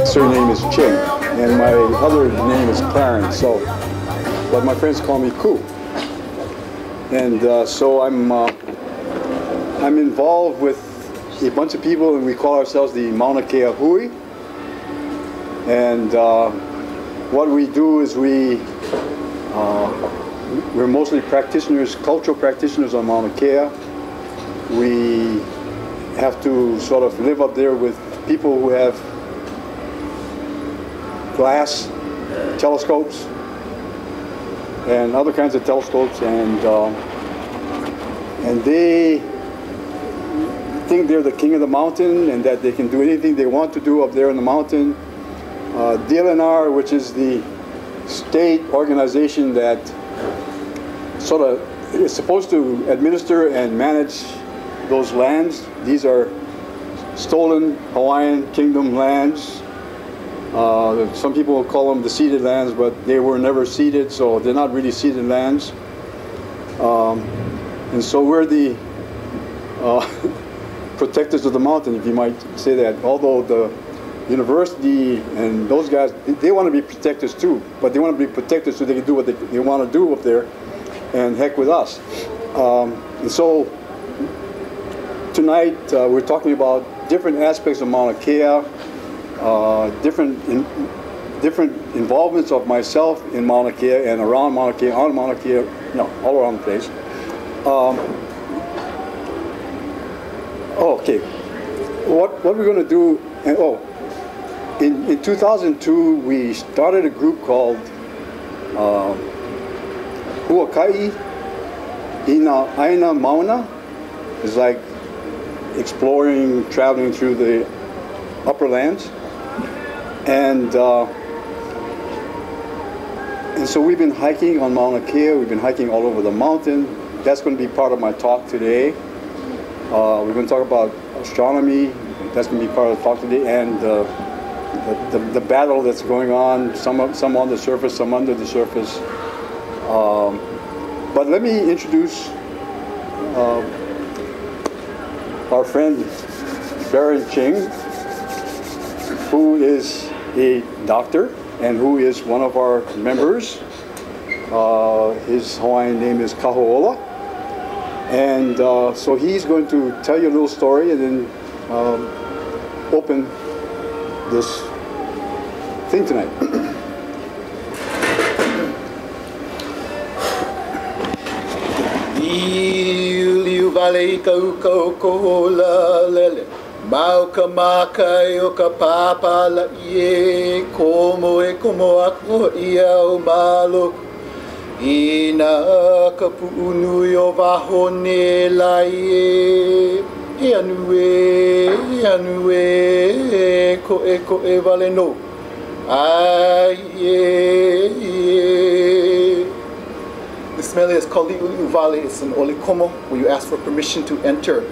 Surname is Ching, and my other name is Clarence. So, but my friends call me Ku. And so I'm involved with a bunch of people, and we call ourselves the Mauna Kea Hui. And what we do is we're mostly practitioners, cultural practitioners on Mauna Kea. We have to sort of live up there with people who have glass telescopes and other kinds of telescopes, and they think they're the king of the mountain and that they can do anything they want to do up there in the mountain. DLNR, which is the state organization that sort of is supposed to administer and manage those lands. These are stolen Hawaiian kingdom lands. Some people call them the ceded lands, but they were never ceded, so they're not really ceded lands. And so we're the protectors of the mountain, if you might say that. Although the university and those guys, they want to be protectors too, but they want to be protectors so they can do what they want to do up there, and heck with us. And so tonight we're talking about different aspects of Mauna Kea, different involvements of myself in Mauna Kea and around Mauna Kea, on Mauna Kea, no, all around the place. Okay, what we're going to do, in 2002 we started a group called Huaka'i Mauna. It's like exploring, traveling through the upper lands, and so we've been hiking on Mauna Kea. We've been hiking all over the mountain. That's going to be part of my talk today. We're going to talk about astronomy. That's going to be part of the talk today, and the battle that's going on. Some on the surface, some under the surface. But let me introduce our friend Baron Ching, who is a doctor and who is one of our members. His Hawaiian name is Kaho'ola. And so he's going to tell you a little story and then open this thing tonight. Mau ka makai o ka pāpala ie, komo e komo ako ia o malo. Ina ka pu'unui o wahone lai e, e anu e, ko e wale no. Ai e. This mele is called Li'uli'u Vale. It's an olikomo where you ask for permission to enter.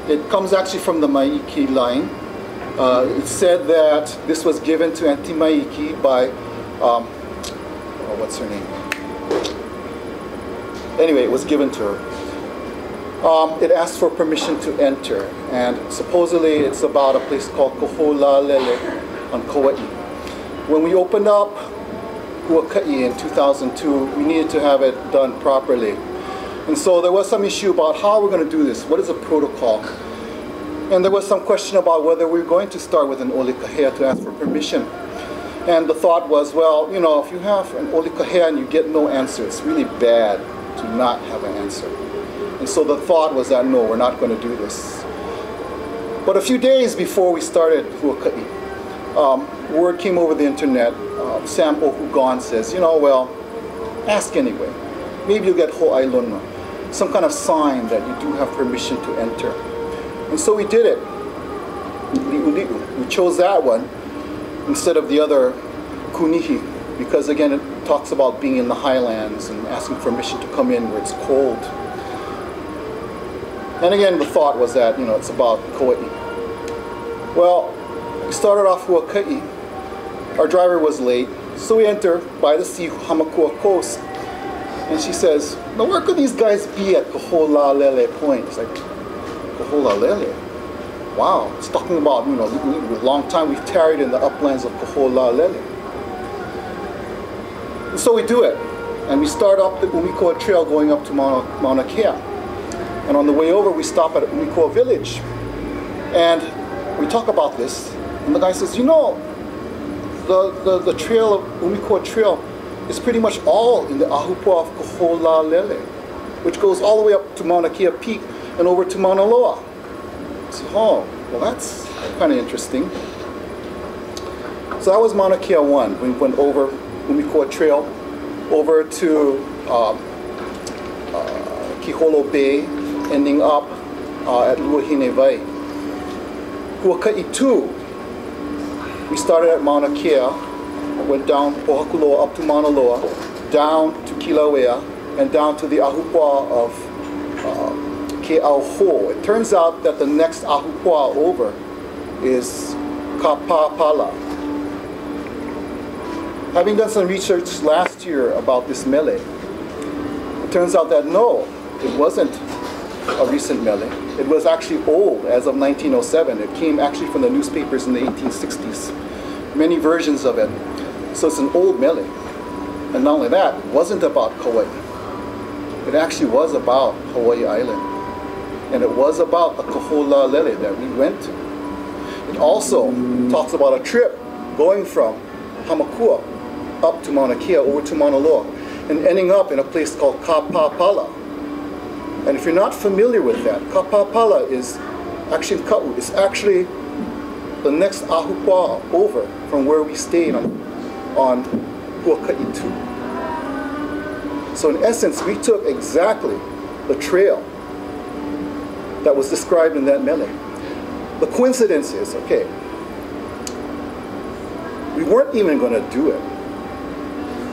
It comes actually from the Maiki line. It's said that this was given to Auntie Maiki by, what's her name? Anyway, it was given to her. It asked for permission to enter, and supposedly it's about a place called Koholalele on Kauai. When we opened up Huaka'i in 2002, we needed to have it done properly. And so there was some issue about how we're going to do this. What is the protocol? And there was some question about whether we were going to start with an Oli Kahea to ask for permission. And the thought was, well, you know, if you have an Oli Kahea and you get no answer, it's really bad to not have an answer. And so the thought was that, no, we're not going to do this. But a few days before we started Huaka'i, word came over the internet. Sam Ohugon says, you know, well, ask anyway. Maybe you'll get ho'ailona, some kind of sign that you do have permission to enter. And so we did it. We chose that one instead of the other kunihi, because again it talks about being in the highlands and asking permission to come in where it's cold. And again the thought was that, you know, it's about Kauai. Well, we started off Huaka'i. Our driver was late, So we enter by the sea, Hamakua coast, and she says, now where could these guys be at Koholalele Point? It's like, Koholalele? Wow, it's talking about, you know, a long time we've tarried in the uplands of Koholalele. And so we do it, and we start up the Umikoa Trail going up to Mauna Kea. And on the way over, we stop at Umikoa Village. And we talk about this, and the guy says, you know, the trail of Umikoa Trail is pretty much all in the Ahupua of Koholalele, which goes all the way up to Mauna Kea Peak and over to Mauna Loa. So, oh, well that's kind of interesting. So that was Mauna Kea 1. We went over Umikoa Trail, over to Kiholo Bay, ending up at Luahinevai. Huaka'i 2, we started at Mauna Kea, went down Pohakuloa up to Mauna Loa, down to Kilauea, and down to the Ahupua of Ke'auho. It turns out that the next Ahupua over is Kapapala. Having done some research last year about this mele, it turns out that no, it wasn't a recent mele. It was actually old, as of 1907. It came actually from the newspapers in the 1860s. Many versions of it. So it's an old mele. And not only that, it wasn't about Kauai. It actually was about Hawaii Island. And it was about a Koholalele that we went to. It also talks about a trip going from Hamakua up to Mauna Kea, over to Mauna Loa, and ending up in a place called Kapapala. And if you're not familiar with that, Kapapala is actually Ka'u. It's actually the next Ahupua over from where we stayed on Huaka'i 2. So in essence, we took exactly the trail that was described in that mele. The coincidence is, okay, we weren't even going to do it.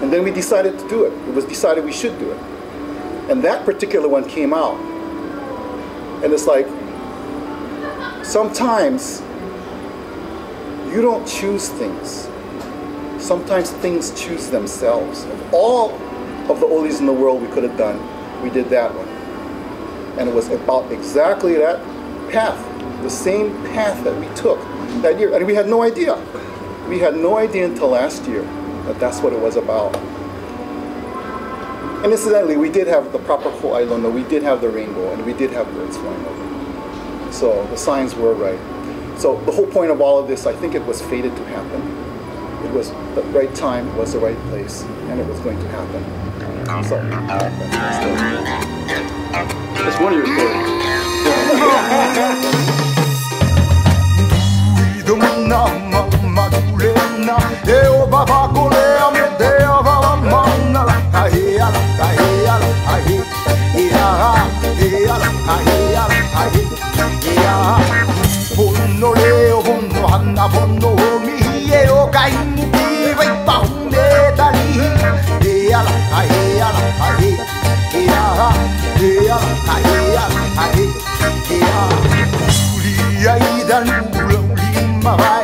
And then we decided to do it. It was decided we should do it. And that particular one came out. And it's like, sometimes you don't choose things. Sometimes things choose themselves. Of all of the olis in the world we could have done, we did that one. And it was about exactly that path, the same path that we took that year. And we had no idea. We had no idea until last year that that's what it was about. And incidentally, we did have the proper ho'ailono, we did have the rainbow, and we did have birds flying over. So the signs were right. So the whole point of all of this, I think it was fated to happen. It was the right time, it was the right place, and it was going to happen. So that's my story. That's one of your stories. Mama